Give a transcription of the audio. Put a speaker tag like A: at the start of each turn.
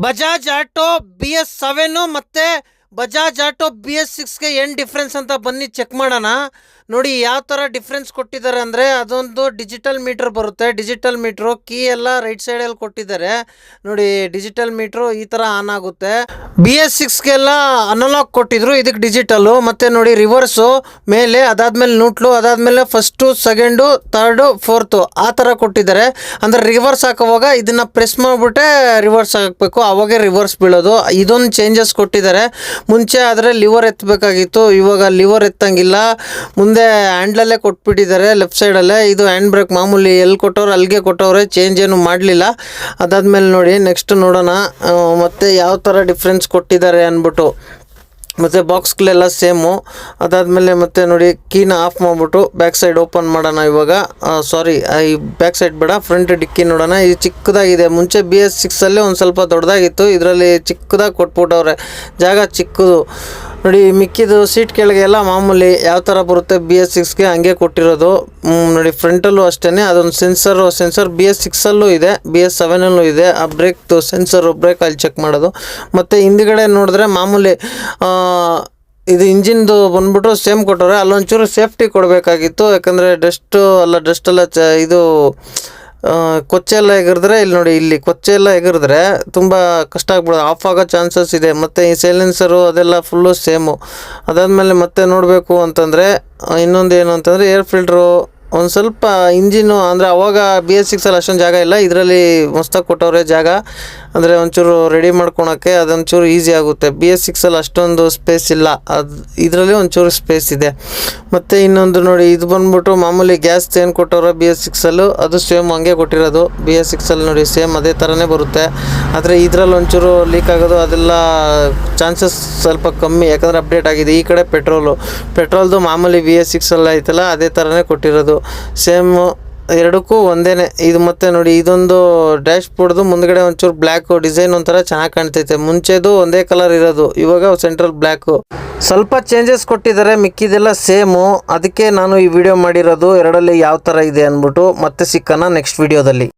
A: Bajaj auto BS7 ಮತ್ತು Bajaj auto BS6ಗೆ ಏನು difference ಅಂತ ಬನ್ನಿ ಚೆಕ್ ಮಾಡೋಣ. ನೋಡಿ ಯಾವ ಥರ ಡಿಫ್ರೆನ್ಸ್ ಕೊಟ್ಟಿದ್ದಾರೆ ಅಂದರೆ, ಅದೊಂದು ಡಿಜಿಟಲ್ ಮೀಟ್ರ್ ಬರುತ್ತೆ. ಡಿಜಿಟಲ್ ಮೀಟ್ರು ಕೀ ಎಲ್ಲ ರೈಟ್ ಸೈಡಲ್ಲಿ ಕೊಟ್ಟಿದ್ದಾರೆ. ನೋಡಿ ಡಿಜಿಟಲ್ ಮೀಟ್ರು ಈ ಥರ ಆನ್ ಆಗುತ್ತೆ. BS6ಗೆಲ್ಲ ಅನಲಾಗ್ ಕೊಟ್ಟಿದ್ರು, ಇದಕ್ಕೆ ಡಿಜಿಟಲು. ಮತ್ತು ನೋಡಿ ರಿವರ್ಸು ಮೇಲೆ, ಅದಾದಮೇಲೆ ನ್ಯೂಟ್ಲು, ಅದಾದಮೇಲೆ ಫಸ್ಟು, ಸೆಕೆಂಡು, ಥರ್ಡು, ಫೋರ್ತು ಆ ಥರ ಕೊಟ್ಟಿದ್ದಾರೆ. ಅಂದರೆ ರಿವರ್ಸ್ ಹಾಕೋವಾಗ ಇದನ್ನು ಪ್ರೆಸ್ ಮಾಡಿಬಿಟ್ಟೆ ರಿವರ್ಸ್ ಹಾಕಬೇಕು, ಅವಾಗೇ ರಿವರ್ಸ್ ಬೀಳೋದು. ಇದೊಂದು ಚೇಂಜಸ್ ಕೊಟ್ಟಿದ್ದಾರೆ. ಮುಂಚೆ ಆದರೆ ಲಿವರ್ ಎತ್ತಬೇಕಾಗಿತ್ತು, ಇವಾಗ ಲಿವರ್ ಎತ್ತಂಗಿಲ್ಲ. ಮುಂದೆ ಹ್ಯಾಂಡ್ಲಲ್ಲೇ ಕೊಟ್ಬಿಟ್ಟಿದ್ದಾರೆ ಲೆಫ್ಟ್ ಸೈಡಲ್ಲೇ. ಇದು ಹ್ಯಾಂಡ್ ಬ್ರೇಕ್ ಮಾಮೂಲಿ ಎಲ್ಲಿ ಕೊಟ್ಟವ್ರು ಅಲ್ಲಿಗೆ ಕೊಟ್ಟವ್ರೆ, ಚೇಂಜ್ ಏನು ಮಾಡಲಿಲ್ಲ. ಅದಾದಮೇಲೆ ನೋಡಿ ನೆಕ್ಸ್ಟ್ ನೋಡೋಣ ಮತ್ತು ಯಾವ ಥರ ಡಿಫ್ರೆನ್ಸ್ ಕೊಟ್ಟಿದ್ದಾರೆ ಅಂದ್ಬಿಟ್ಟು. ಮತ್ತು ಬಾಕ್ಸ್ಗಳೆಲ್ಲ ಸೇಮು. ಅದಾದಮೇಲೆ ಮತ್ತೆ ನೋಡಿ ಕೀನ ಆಫ್ ಮಾಡಿಬಿಟ್ಟು ಬ್ಯಾಕ್ ಸೈಡ್ ಓಪನ್ ಮಾಡೋಣ ಇವಾಗ. ಸಾರಿ, ಈ ಬ್ಯಾಕ್ ಸೈಡ್ ಬೇಡ, ಫ್ರಂಟ್ ಡಿಕ್ಕಿ ನೋಡೋಣ. ಇದು ಚಿಕ್ಕದಾಗಿದೆ. ಮುಂಚೆ BS6ಅಲ್ಲೇ ಒಂದು ಸ್ವಲ್ಪ ದೊಡ್ಡದಾಗಿತ್ತು, ಇದರಲ್ಲಿ ಚಿಕ್ಕದಾಗಿ ಕೊಟ್ಬಿಟ್ಟವ್ರೆ, ಜಾಗ ಚಿಕ್ಕದು. ನೋಡಿ ಮಿಕ್ಕಿದು ಸೀಟ್ ಕೆಳಗೆ ಎಲ್ಲ ಮಾಮೂಲಿ ಯಾವ ಥರ ಬರುತ್ತೆ BS6ಗೆ ಹಂಗೆ ಕೊಟ್ಟಿರೋದು. ನೋಡಿ ಫ್ರಂಟಲ್ಲೂ ಅಷ್ಟೇ, ಅದೊಂದು ಸೆನ್ಸರ್ BS6ಅಲ್ಲೂ ಇದೆ, BS7ಅಲ್ಲೂ ಇದೆ. ಆ ಬ್ರೇಕ್ದು ಸೆನ್ಸರು, ಬ್ರೇಕ್ ಅಲ್ಲಿ ಚೆಕ್ ಮಾಡೋದು. ಮತ್ತು ಹಿಂದ್ಗಡೆ ನೋಡಿದ್ರೆ ಮಾಮೂಲಿ ಇದು ಇಂಜಿನ್ದು ಬಂದ್ಬಿಟ್ಟು ಸೇಮ್ ಕೊಟ್ಟವ್ರೆ. ಅಲ್ಲೊಂಚೂರು ಸೇಫ್ಟಿ ಕೊಡಬೇಕಾಗಿತ್ತು, ಯಾಕಂದರೆ ಡಸ್ಟೆಲ್ಲ ಇದು ಕೊಚ್ಚೆಲ್ಲ ಎಗರಿದ್ರೆ, ಇಲ್ಲಿ ನೋಡಿ ಇಲ್ಲಿ ಕೊಚ್ಚೆಲ್ಲ ಎಗರಿದ್ರೆ ತುಂಬ ಕಷ್ಟ ಆಗ್ಬಿಡೋದು, ಆಫ್ ಆಗೋ ಚಾನ್ಸಸ್ ಇದೆ. ಮತ್ತು ಈ ಸೈಲೆನ್ಸರು ಅದೆಲ್ಲ ಫುಲ್ಲು ಸೇಮು. ಅದಾದಮೇಲೆ ಮತ್ತೆ ನೋಡಬೇಕು ಅಂತಂದರೆ ಇನ್ನೊಂದು ಏನು ಅಂತಂದರೆ ಏರ್ ಫಿಲ್ಟ್ರು ಒಂದು ಸ್ವಲ್ಪ ಇಂಜಿನ್ನು, ಅಂದರೆ ಅವಾಗ BS6ಅಲ್ಲಿ ಅಷ್ಟೊಂದು ಜಾಗ ಇಲ್ಲ, ಇದರಲ್ಲಿ ಮಸ್ತಾಗಿ ಕೊಟ್ಟವ್ರೆ ಜಾಗ. ಅಂದರೆ ಒಂಚೂರು ರೆಡಿ ಮಾಡ್ಕೊಳಕ್ಕೆ ಅದೊಂಚೂರು ಈಸಿ ಆಗುತ್ತೆ. BS6ಅಲ್ಲಿ ಅಷ್ಟೊಂದು ಸ್ಪೇಸ್ ಇಲ್ಲ, ಇದರಲ್ಲಿ ಒಂಚೂರು ಸ್ಪೇಸ್ ಇದೆ. ಮತ್ತು ಇನ್ನೊಂದು ನೋಡಿ, ಇದು ಬಂದ್ಬಿಟ್ಟು ಮಾಮೂಲಿ ಗ್ಯಾಸ್ ಏನು ಕೊಟ್ಟವ್ರೆ BS6ಅಲ್ಲೂ ಅದು ಸೇಮ್ ಹಂಗೆ ಕೊಟ್ಟಿರೋದು. BS6ಅಲ್ಲಿ ನೋಡಿ ಸೇಮ್ ಅದೇ ಥರನೇ ಬರುತ್ತೆ. ಆದರೆ ಇದರಲ್ಲಿ ಒಂಚೂರು ಲೀಕ್ ಆಗೋದು ಅದೆಲ್ಲ ಚಾನ್ಸಸ್ ಸ್ವಲ್ಪ ಕಮ್ಮಿ, ಯಾಕಂದರೆ ಅಪ್ಡೇಟ್ ಆಗಿದೆ. ಈ ಕಡೆ ಪೆಟ್ರೋಲ್ದು ಮಾಮೂಲಿ BS6ಅಲ್ಲಿ ಐತಲ್ಲ ಅದೇ ಥರನೇ ಕೊಟ್ಟಿರೋದು, ಸೇಮು. ಎರಡಕ್ಕೂ ಒಂದೇ. ಇದು ಮತ್ತೆ ನೋಡಿ ಇದೊಂದು ಡ್ಯಾಶ್ ಬೋರ್ಡ್ದು ಮುಂದ್ಗಡೆ ಒಂಚೂರು ಬ್ಲ್ಯಾಕು ಡಿಸೈನ್ ಒಂಥರ ಚೆನ್ನಾಗಿ ಕಾಣ್ತೈತೆ. ಮುಂಚೆದು ಒಂದೇ ಕಲರ್ ಇರೋದು, ಇವಾಗ ಸೆಂಟ್ರಲ್ ಬ್ಲ್ಯಾಕು. ಸ್ವಲ್ಪ ಚೇಂಜಸ್ ಕೊಟ್ಟಿದ್ದಾರೆ, ಮಿಕ್ಕಿದೆಲ್ಲ ಸೇಮು. ಅದಕ್ಕೆ ನಾನು ಈ ವಿಡಿಯೋ ಮಾಡಿರೋದು, ಎರಡಲ್ಲಿ ಯಾವ ಥರ ಇದೆ ಅಂದ್ಬಿಟ್ಟು. ಮತ್ತೆ ಸಿಕ್ಕಣ ನೆಕ್ಸ್ಟ್ ವಿಡಿಯೋದಲ್ಲಿ.